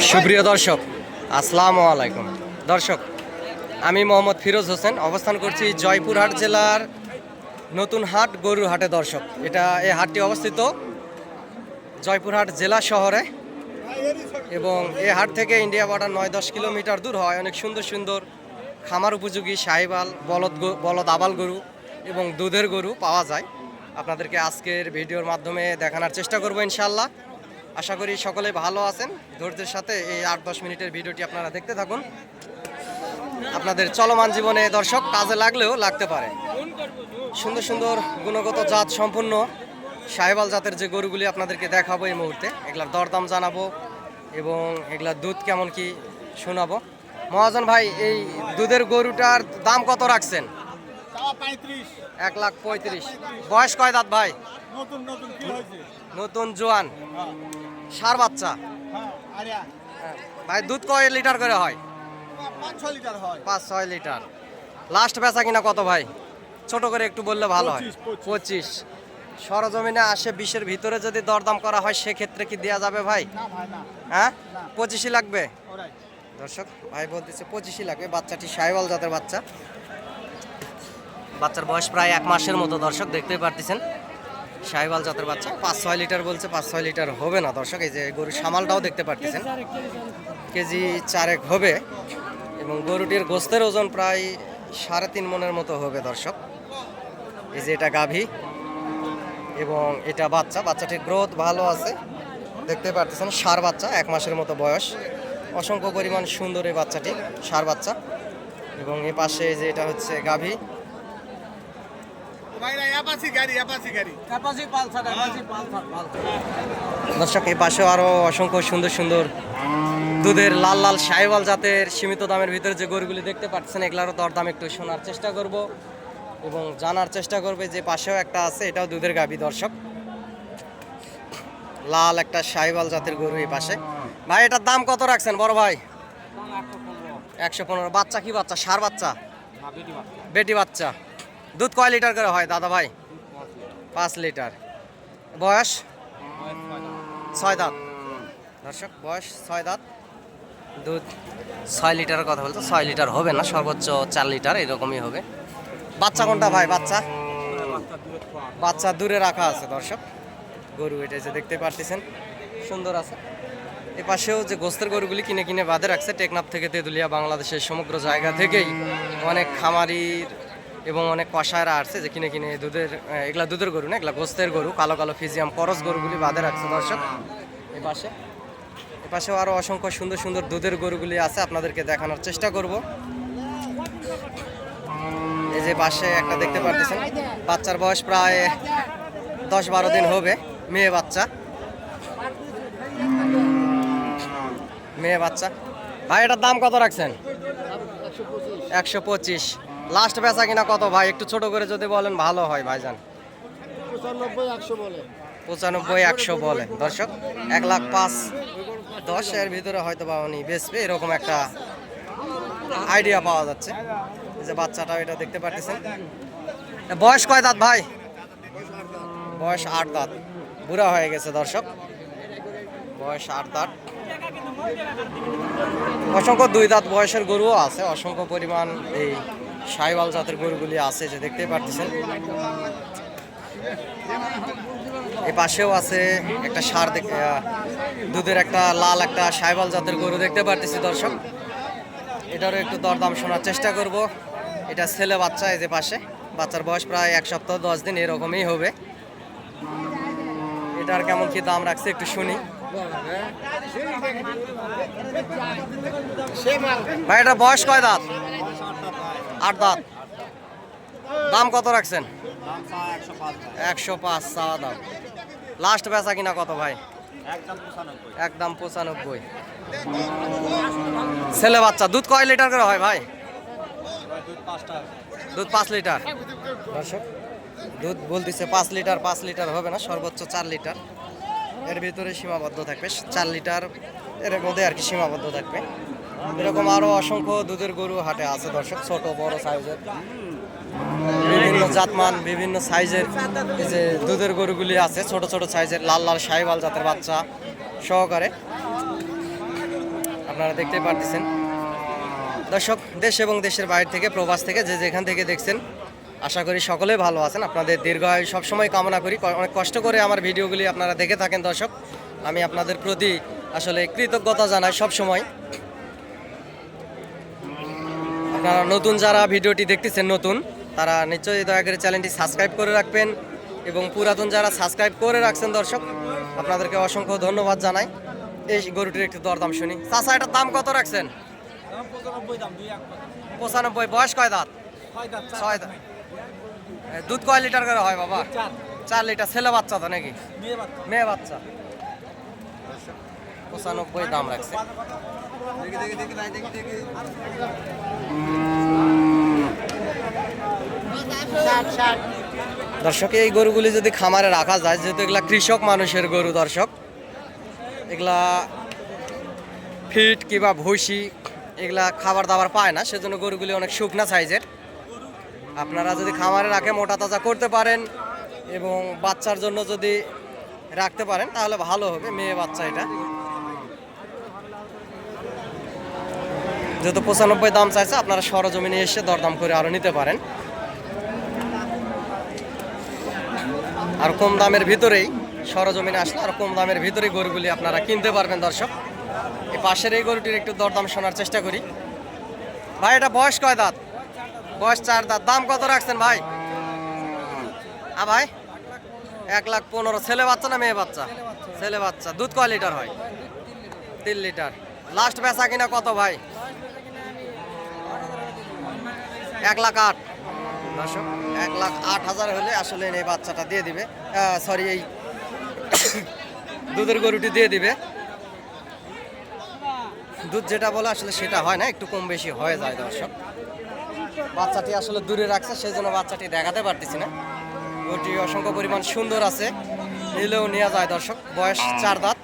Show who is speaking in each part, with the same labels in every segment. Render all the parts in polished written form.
Speaker 1: সুপ্রিয় দর্শক, আসসালামু আলাইকুম। দর্শক, আমি মোহাম্মদ ফিরোজ হোসেন, অবস্থান করছি জয়পুরহাট জেলার নতুন হাট গরুর হাটে। দর্শক, এই হাটটি অবস্থিত জয়পুরহাট জেলা শহরে এবং এই হাট থেকে ইন্ডিয়া বর্ডার 9-10 কিলোমিটার দূর হয়। অনেক সুন্দর সুন্দর খামার উপযোগী সাহিবাল, বলদ আবাল গরু এবং দুধের গরু পাওয়া যায়। আপনাদেরকে আজকের ভিডিওর মাধ্যমে দেখানোর চেষ্টা করব ইনশাল্লাহ। আশা করি সকলে ভালো আছেন। ধৈর্যের সাথে এই 8-10 মিনিটের ভিডিওটি আপনারা দেখতে থাকুন। আপনাদের চলমান জীবনে দর্শক কাজে লাগলেও লাগতে পারে। সুন্দর সুন্দর গুণগত জাত সম্পূর্ণ সাহিবাল জাতের যে গরুগুলি আপনাদেরকে দেখাবো এই মুহূর্তে, এগুলার দরদাম জানাবো এবং এগুলার দুধ কেমন কি শোনাবো। মহাজন ভাই, এই দুধের গরুটার দাম কত রাখছেন? 1,35,000। বয়স কয় দাঁত ভাই? নতুন জোয়ান, সার বাচ্চা। ভাই দুধ কয় লিটার করে হয়? 5-6 লিটার। লাস্ট বেচা কিনা কত ভাই? ছোট করে একটু বললে ভালো হয়। 25। সরজমিনে 20-20-এর ভিতরে যদি দরদাম করা হয় সেক্ষেত্রে কি দেওয়া যাবে ভাই? হ্যাঁ, 25ই লাগবে। দর্শক, ভাই বলতেছে 25ই লাগবে। বাচ্চাটি সাহিওয়াল জাতের বাচ্চা। বাচ্চার বয়স প্রায় 1 মাসের মতো। দর্শক, দেখতেই পারতেছেন সাহিওয়াল জাতের বাচ্চা। 5-6 লিটার বলছে, 5-6 লিটার হবে না দর্শক। এই যে গরুর সামালটাও দেখতে পারতেছেন, কেজি 4 হবে এবং গরুটির গোস্তের ওজন প্রায় 3.5 মনের মতো হবে দর্শক। এই যে এটা গাভী এবং এটা বাচ্চা। বাচ্চাটির গ্রোথ ভালো আছে, দেখতে পারতেছেন। ষাঁড় বাচ্চা, 1 মাসের মতো বয়স। অসংখ্য পরিমাণ সুন্দর এই বাচ্চাটি, ষাঁড় বাচ্চা। এবং এ পাশে যে এটা হচ্ছে গাভী। দর্শক, এই পাশেও আরো অসংখ্য সুন্দর সুন্দর দুধের লাল লাল সাহিওয়াল জাতের সীমিত দামের ভিতরে যে গরুগুলি দেখতে পাচ্ছেন, এগুলারও দরদাম একটু শোনার চেষ্টা করব এবং জানার চেষ্টা করবে। যে পাশেও একটা আছে, এটাও দুধের গাভী দর্শক। লাল একটা সাহিওয়াল জাতের গরু এই পাশে। ভাই, এটার দাম কত রাখছেন বড় ভাই? 115। বাচ্চা কি বাচ্চা? ষাঁড় বাচ্চা, বেটি বাচ্চা। দুধ কয় লিটার করে হয় দাদা ভাই? 5 লিটার। বয়স 6 দাঁত দর্শক, বয়স 6 দাঁত। দুধ 6 লিটারের কথা বলতো। 6 লিটার হবে না, সর্বোচ্চ 4 লিটার এরকমই হবে। বাচ্চা কোনটা ভাই? বাচ্চা দূরে রাখা আছে দর্শক। গরু এটা যে দেখতে পারতেছেন, সুন্দর আছে। এ পাশেও যে গোস্তের গরুগুলি কিনে কিনে বাঁধে রাখছে টেকনাফ থেকে তেঁতুলিয়া, বাংলাদেশের সমগ্র জায়গা থেকেই অনেক খামারির এবং অনেক কষায়রা আসছে যে কিনে কিনে এগুলা দুধের গরু না, এগুলা গোস্তের গরু। কালো কালো ফিজিয়াম করস গরুগুলি বাঁধে রাখছে দর্শক। এপাশেও আরো অসংখ্য সুন্দর সুন্দর দুধের গরুগুলি আছে, আপনাদেরকে দেখানোর চেষ্টা করব। এই যে পাশে একটা দেখতে পারতেছেন, বাচ্চার বয়স প্রায় 10-12 দিন হবে। মেয়ে বাচ্চা। ভাই, এটার দাম কত রাখছেন? 125। লাস্ট বেচা কিনা কত ভাই? একটু ছোট করে যদি বলেন ভালো হয় ভাইজান। 95-100 বলে দর্শক। 1,05,10 এর ভিতরে হয়তো বা উনি বেচবে, এরকম একটা আইডিয়া পাওয়া যাচ্ছে। এই যে বাচ্চাটা, এটা দেখতে পারতেছেন। বয়স কয় দাঁত ভাই? বয়স 8 দাঁত। বুড়া হয়ে গেছে দর্শক, বয়স 8 দাঁত। অসংখ্য 2 দাঁত বয়সের গরুও আছে। অসংখ্য পরিমাণ এই সাহিওয়াল জাতের গরুগুলি আছে, যে দেখতে পারতেছেন। এই পাশেও আছে একটা ষাঁড়, দুধের একটা লাল একটা সাহিওয়াল জাতের গরু দেখতে পারতেছি দর্শক। এটারও একটু দরদাম শোনার চেষ্টা করব। এটা ছেলে বাচ্চা। এই যে পাশে বাচ্চার বয়স প্রায় 1 সপ্তাহ 10 দিন এরকমই হবে। এটার কেমন কি দাম রাখছে একটু শুনি। ভাই, এটার বয়স কয় দাঁত? 8 দাঁত। দাম কত রাখছেন? 105 চাওয়া দাম। লাস্ট বেচা কিনা কত ভাই? একদম 95। ছেলে বাচ্চা। দুধ কয় লিটার করে হয় ভাই? দুধ 5 লিটার দর্শক। দুধ বলতেছে 5 লিটার। 5 লিটার হবে না, সর্বোচ্চ 4 লিটার এর ভিতরে সীমাবদ্ধ থাকবে। 4 লিটার এর মধ্যে আর কি সীমাবদ্ধ থাকবে। এরকম আরো অসংখ্য দুধের গরু হাটে আছে দর্শক, ছোট বড় সাইজের। বিভিন্ন জাতমান বিভিন্ন সাইজের এই যে দুধের গরুগুলি আছে, ছোট ছোট সাইজের লাল লাল সাহিওয়াল জাতের বাচ্চা সহকারে। আপনারা দেখতেই পারতেছেন। দর্শক, দেশ এবং দেশের বাইরে থেকে, প্রবাস থেকে, যে যেখান থেকে দেখছেন, আশা করি সকলেই ভালো আছেন। আপনাদের দীর্ঘায়ু সবসময় কামনা করি। অনেক কষ্ট করে আমার ভিডিওগুলি আপনারা দেখে থাকেন দর্শক, আমি আপনাদের প্রতি আসলে কৃতজ্ঞতা জানাই সব সময়। আপনারা নতুন যারা ভিডিওটি দেখতেছেন, নতুন, তারা নিশ্চয়ই দয়া করে চ্যানেলটি সাবস্ক্রাইব করে রাখবেন, এবং পুরাতন যারা সাবস্ক্রাইব করে রাখছেন দর্শক, আপনাদেরকে অসংখ্য ধন্যবাদ জানাই। এই গরুটির একটু দরদাম শুনি। চাচা, এটার দাম কত রাখছেন? 95। বয়স কয় দাঁত? 6 দাঁত। দুধ কয় লিটার করে হয় বাবা? 4 লিটার। ছেলে বাচ্চা তো নাকি? মেয়ে বাচ্চা। 95 দাম রাখছে। দর্শক, এই গরুগুলি যদি খামারে রাখা যায়, যেহেতু এগুলা কৃষক মানুষের গরু দর্শক, এগুলা ফিট কিংবা ভুসি এগুলা খাবার দাবার পায় না, সেজন্য গরুগুলি অনেক শুকনা সাইজের। আপনারা যদি খামারে রাখে মোটা তাজা করতে পারেন এবং বাচ্চার জন্য যদি রাখতে পারেন তাহলে ভালো হবে। মেয়ে বাচ্চা এটা, যেহেতু 95 দাম চাইছে, আপনারা সরজমিনে এসে দরদাম করে আরও নিতে পারেন। আর কম দামের ভিতরেই সরজমিনে আসলে আর কম দামের ভিতরেই গরুগুলি আপনারা কিনতে পারবেন দর্শক। এই পাশের এই গরুটির একটু দরদাম শোনার চেষ্টা করি। ভাই, এটা বয়স কয় দাঁত? বয়স 4 দাঁত। দাম কত রাখছেন ভাই? ভাই 1,15,000। ছেলে বাচ্চা না মেয়ে বাচ্চা? ছেলে বাচ্চা। দুধ কয় লিটার হয়? 3 লিটার। লাস্ট বেচা কিনা কত ভাই? 1,08,000। দর্শক, 1,08,000 হলে আসলে এই বাচ্চাটা দিয়ে দিবে, সরি, এই দুধের গরুটি দিয়ে দিবে। দুধ যেটা বলে আসলে সেটা হয় না, একটু কম বেশি হয়ে যায় দর্শক। বাচ্চাটি আসলে দূরে রাখছে, সেই জন্য বাচ্চাটি দেখাতে পারতেছি না। গরুটি অসংখ্য পরিমাণ সুন্দর আছে, নিলেও নেওয়া যায় দর্শক। বয়স 4 দাঁত।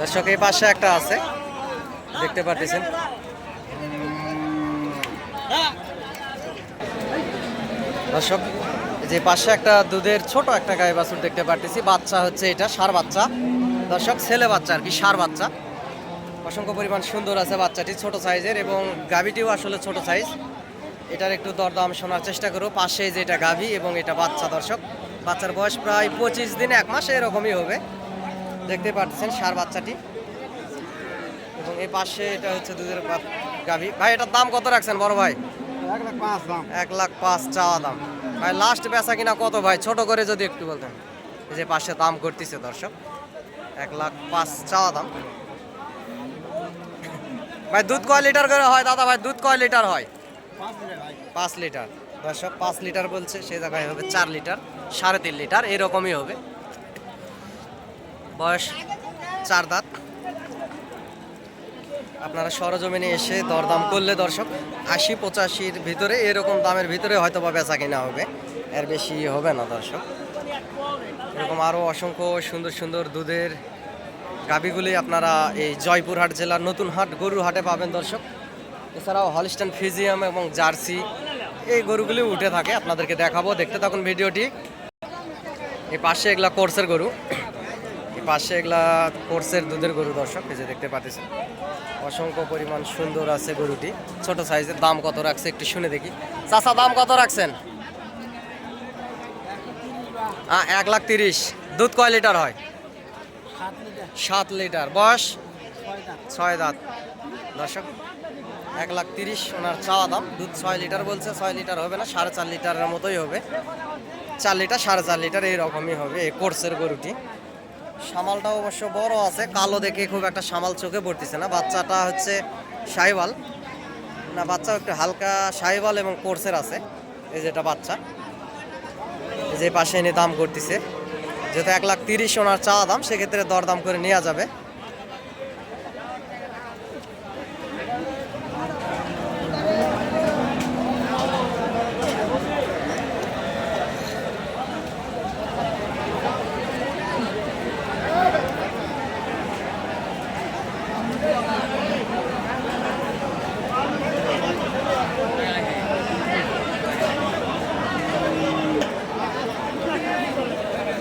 Speaker 1: দর্শক, এই পাশে একটা আছে, দেখতে পারতেছেন। দর্শক, যে পাশে একটা দুধের ছোট একটা গাই বাছুর দেখতে পারতেছি। বাচ্চা হচ্ছে এটা ষাঁড় বাচ্চা দর্শক, ছেলে বাচ্চা আর কি, ষাঁড় বাচ্চা। অসংখ্য পরিমাণ সুন্দর আছে বাচ্চাটি, ছোট সাইজের, এবং গাভীটিও আসলে ছোট সাইজ। এটার একটু দরদাম শোনার চেষ্টা করো। পাশে যেটা গাভী এবং এটা বাচ্চা দর্শক, বাচ্চার বয়স প্রায় 25 দিন 1 মাস এরকমই হবে। দেখতে পাচ্ছেন ষাঁড় বাচ্চাটি, এবং এই পাশে এটা হচ্ছে দুধের গাভী। ভাই, এটার দাম কত রাখছেন বড় ভাই? 1,05,000 চাওয়া দাম। ভাই, লাস্ট বেচা কিনা কত ভাই? ছোট করে যদি একটু বলতেন। এই যে পাশে দাম করতেছে দর্শক, 1,05,000 চাওয়া দাম। ভাই, দুধ কয় লিটার করে হয় দাদা? ভাই, দুধ কয় লিটার হয়? 5 লিটার। দর্শক, 5 লিটার বলছে, সেই জায়গায় হবে 4 লিটার, 3.5 লিটার এরকমই হবে। বয়স 4 দাঁত। আপনারা সরজমিনে এসে দরদাম করলে দর্শক 80-85-র ভিতরে, এরকম দামের ভিতরে হয়তো বা বেচা কিনা হবে, এর বেশি হবে না দর্শক। এরকম আরও অসংখ্য সুন্দর সুন্দর দুধের গাভীগুলি আপনারা এই জয়পুরহাট জেলার নতুন হাট গরুর হাটে পাবেন দর্শক। এছাড়াও হলিস্টাইন ফ্রিজিয়াম এবং জার্সি এই গরুগুলি উঠে থাকে, আপনাদেরকে দেখাবো, দেখতে থাকুন ভিডিওটি। এই পাশে এগুলা কোর্সের গরু, এই পাশে এগুলা কোর্সের দুধের গরু দর্শক, এই যে দেখতে পাচ্ছেন। অসংখ্য পরিমাণ সুন্দর আছে গরুটি, ছোট সাইজের। দাম কত রাখছে একটু শুনে দেখি। চাচা, দাম কত রাখছেন? 1,30,000। দুধ কয় লিটার হয়? 7 লিটার। বয়স 6 দাঁত। দর্শক, 1,30,000 ওনার চাওয়া দাম। দুধ 6 লিটার বলছে, 6 লিটার হবে না, 4.5 লিটারের মতোই হবে। 4 লিটার 4.5 লিটার এইরকমই হবে এই কোর্সের গরুটি। সামালটা অবশ্য বড় আছে, কালো দেখে খুব একটা সামাল চোখে পড়তেছে না। বাচ্চাটা হচ্ছে শাহিওয়াল না, বাচ্চা একটু হালকা শাহিওয়াল এবং কোর্সের আছে। এই যেটা বাচ্চা, এই যে পাশে এনে দাম করতেছে, যেহেতু 1,30,000 ওনার চাওয়া দাম, সেক্ষেত্রে দরদাম করে নেওয়া যাবে।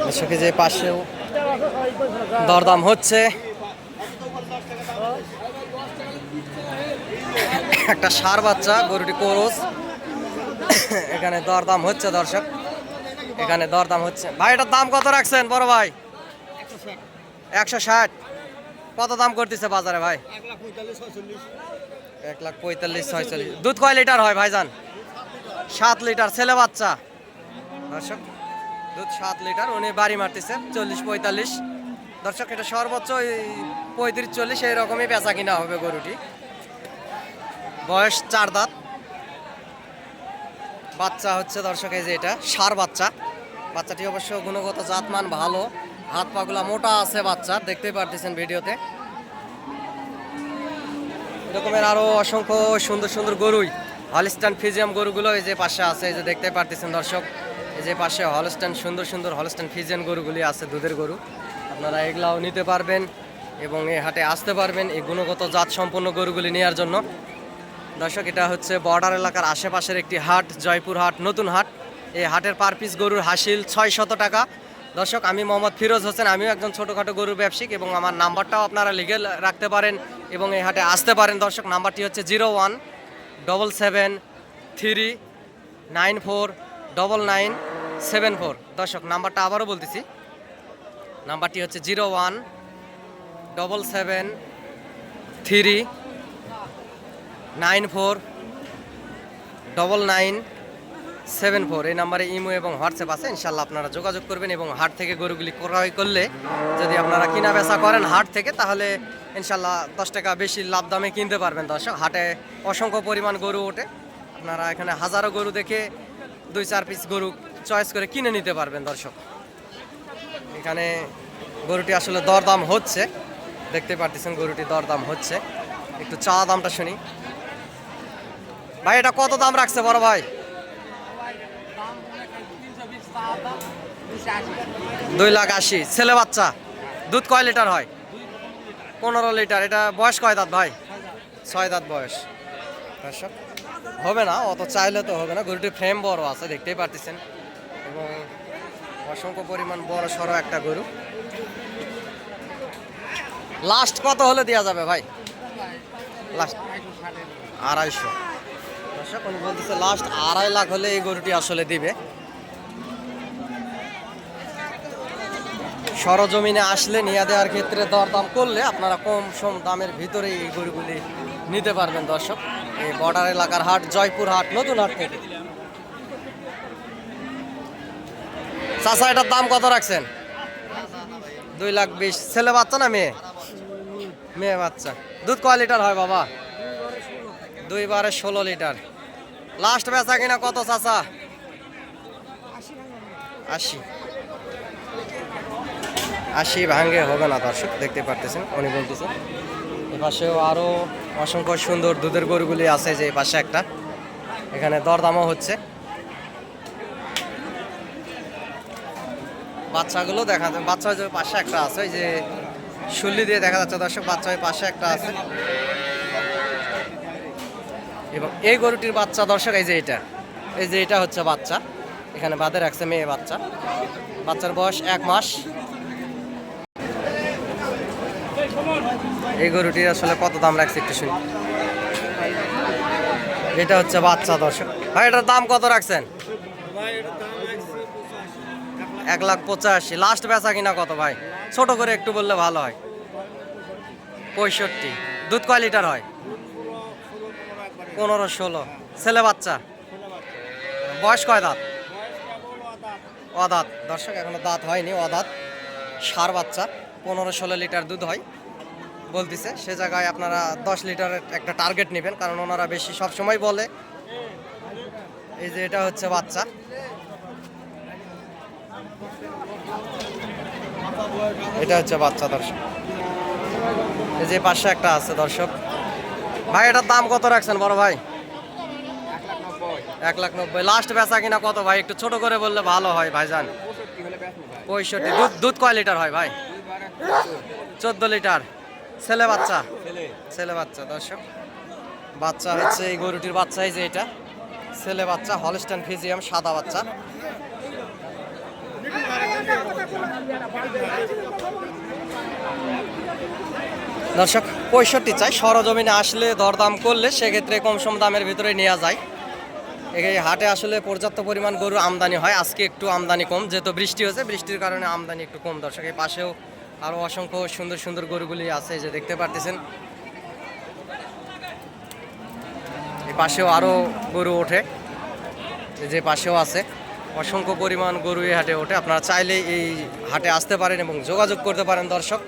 Speaker 1: দর্শকের যে পাশেও দরদাম হচ্ছে। একটা ষাঁড় বাচ্চা, গরুটি কোরস। এখানে দরদাম হচ্ছে দর্শক, এখানে দরদাম হচ্ছে। ভাই এটার দাম কত রাখছেন বড় ভাই? 160। কত দাম করতেছে বাজারে ভাই? 1,45,46,46। দুধ কয় লিটার হয় ভাইজান? 7 লিটার। ছেলে বাচ্চা দর্শক, দুধ 7 লিটার। উনি বাড়ি মারতেছে 40-45। দর্শক এটা সর্বোচ্চ 35-40 এইরকমই বেচা কিনা হবে গরুটি। বয়স 4 দাঁত। বাচ্চা হচ্ছে দর্শক এই যে এটা ষাঁড় বাচ্চা। বাচ্চাটি অবশ্য গুণগত জাতমান ভালো, হাত পাগুলা মোটা আছে বাচ্চা, দেখতেই পারতেছেন ভিডিওতে। এরকমের আরো অসংখ্য সুন্দর সুন্দর গরুই, হলস্টাইন ফ্রিজিয়ান গরুগুলো এই যে পাশে আছে, এই যে দেখতে পারতেছেন দর্শক। এই যে পাশে হলস্টাইন, সুন্দর সুন্দর হলস্টাইন ফ্রিজিয়ান গরুগুলি আছে, দুধের গরু। আপনারা এগুলাও নিতে পারবেন এবং এই হাটে আসতে পারবেন এই গুণগত জাত সম্পন্ন গরুগুলি নেওয়ার জন্য। দর্শক এটা হচ্ছে বর্ডার এলাকার আশেপাশের একটি হাট, জয়পুর হাট, নতুন হাট। এই হাটের পার পিস গরুর হাসিল 600 টাকা। দর্শক আমি মোহাম্মদ ফিরোজ হোসেন, আমিও একজন ছোটোখাটো গরুর ব্যবসায়িক এবং আমার নাম্বারটাও আপনারা লিখে রাখতে পারেন এবং এই হাটে আসতে পারেন। দর্শক নাম্বারটি হচ্ছে 017739499974। দর্শক নাম্বারটা আবারও বলতেছি, নাম্বারটি হচ্ছে 017739499974। এই নাম্বারে ইমো এবং হোয়াটসঅ্যাপ আছে, ইনশাল্লাহ আপনারা যোগাযোগ করবেন এবং হাট থেকে গরুগুলি ক্রয় করলে যদি আপনারা কিনা বেচা করেন হাট থেকে, তাহলে ইনশাল্লাহ 10 টাকা বেশি লাভ দামে কিনতে পারবেন। দর্শক হাটে অসংখ্য পরিমাণ গরু ওঠে, আপনারা এখানে হাজারো গরু দেখে 2-4 পিস গরু চয়েস করে কিনে নিতে পারবেন। দর্শক এখানে গরুটি আসলে দরদাম হচ্ছে, দেখতে পারতেছেন গরুটি দরদাম হচ্ছে। একটু চা দামটা শুনি। ভাই এটা কত দাম রাখছে বড় ভাই? 2,80,000। ছেলে বাচ্চা, দুধ কয় লিটার হয়? 15 লিটার। এটা বয়স কয় দাঁত ভাই? 6 দাঁত বয়স। দর্শক হবে না, অত চাইলে তো হবে না। গরুটির ফ্রেম বড় আছে, দেখতেই পারতেছেন, এবং অসংখ্য পরিমাণ বড় সড়ো একটা গরু। লাস্ট কত হলে দেওয়া যাবে ভাই? লাস্ট 250। দর্শক উনি বলতেছে লাস্ট 2.5 লাখ হলে এই গরুটি আসলে দিবে। সরজমিনে আসলে নিয়ে দেওয়ার ক্ষেত্রে দরদাম করলে আপনারা কম সম দামের ভিতরে এই গরুগুলি নিতে পারবেন। দর্শক এই বর্ডার এলাকার হাট, জয়পুর হাট, নতুন হাট থেকে। চাচা এটার দাম কত রাখছেন? 2,20,000। ছেলে বাচ্চা না মেয়ে? মেয়ে বাচ্চা। দুধ কয় লিটার হয় বাবা? 2/16 লিটার। লাস্ট বেচা কিনা কত চাচা? 80 ভাঙ্গে হবে না। দর্শক দেখতে পারতেছেন উনি বলতেছেন। এ পাশেও আরো অসংখ্য সুন্দর দুধের গরুগুলি আছে, যে পাশে একটা, এখানে দরদামও হচ্ছে। বাচ্চাগুলো দেখা যায়, বাচ্চা ওই যে পাশে একটা আছে, ওই যে শুল্লি দিয়ে দেখা যাচ্ছে দর্শক, বাচ্চা ওই পাশে একটা আছে। এবং এই গরুটির বাচ্চা দর্শক এই যে এটা, এই যে এটা হচ্ছে বাচ্চা, এখানে বাঁধে রাখছে মেয়ে বাচ্চা। বাচ্চার বয়স 1 মাস। এই গরুটির আসলে কত দাম রাখছে একটু শুনি। এটা হচ্ছে বাচ্চা। দর্শক ভাই এটার দাম কত রাখছেন? 1,85,000। লাস্ট বেচা কিনা কত ভাই? ছোট করে একটু বললে ভালো হয়। 65। দুধ কয় লিটার হয়? 15-16। ছেলে বাচ্চা, বয়স কয় দাঁত? অদাঁত। দর্শক এখনো দাঁত হয়নি, অদাঁত। ষাঁড় বাচ্চা, 15-16 লিটার দুধ হয় বলতেছে। সে জায়গায় আপনারা 10 লিটারের একটা টার্গেট নেবেন, কারণ ওনারা বেশি সবসময় বলে। এই যে এটা হচ্ছে বাচ্চা। এটা হচ্ছে বাচ্চা। দর্শক এই যে পাশে একটা আছে। দর্শক ভাই এটার দাম কত রাখছেন বড় ভাই? 1,90,000। লাস্ট বেচা কিনা কত ভাই? একটু ছোট করে বললে ভালো হয় ভাইজান। 65। দুধ কয় লিটার হয় ভাই? 14 লিটার। ছেলে বাচ্চা? ছেলে বাচ্চা। দর্শক বাচ্চা হচ্ছে এই গরুটির বাচ্চা, এই যে এটা ছেলে বাচ্চা, হলস্টাইন ফ্রিজিয়ান, সাদা বাচ্চা। দর্শক 65 চাই, সরজমিনে আসলে দরদাম করলে সেক্ষেত্রে কম সম দামের ভিতরে নেওয়া যায়। এই হাটে আসলে পর্যাপ্ত পরিমাণ গরু আমদানি হয়, আজকে একটু আমদানি কম, যেহেতু বৃষ্টি হয়েছে, বৃষ্টির কারণে আমদানি একটু কম। দর্শক এই পাশেও আরও অসংখ্য সুন্দর সুন্দর গরুগুলি আছে, যে দেখতে পারতেছেন। এই পাশেও আরও গরু ওঠে, যে পাশেও আছে অসংখ্য পরিমাণ গরু এই হাটে ওঠে। আপনারা চাইলে এই হাটে আসতে পারেন এবং যোগাযোগ করতে পারেন। দর্শক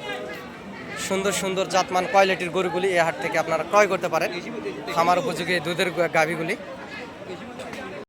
Speaker 1: সুন্দর সুন্দর জাতমান কোয়ালিটির গরুগুলি এই হাট থেকে আপনারা ক্রয় করতে পারেন, খামার উপযোগী দুধের গাভীগুলি।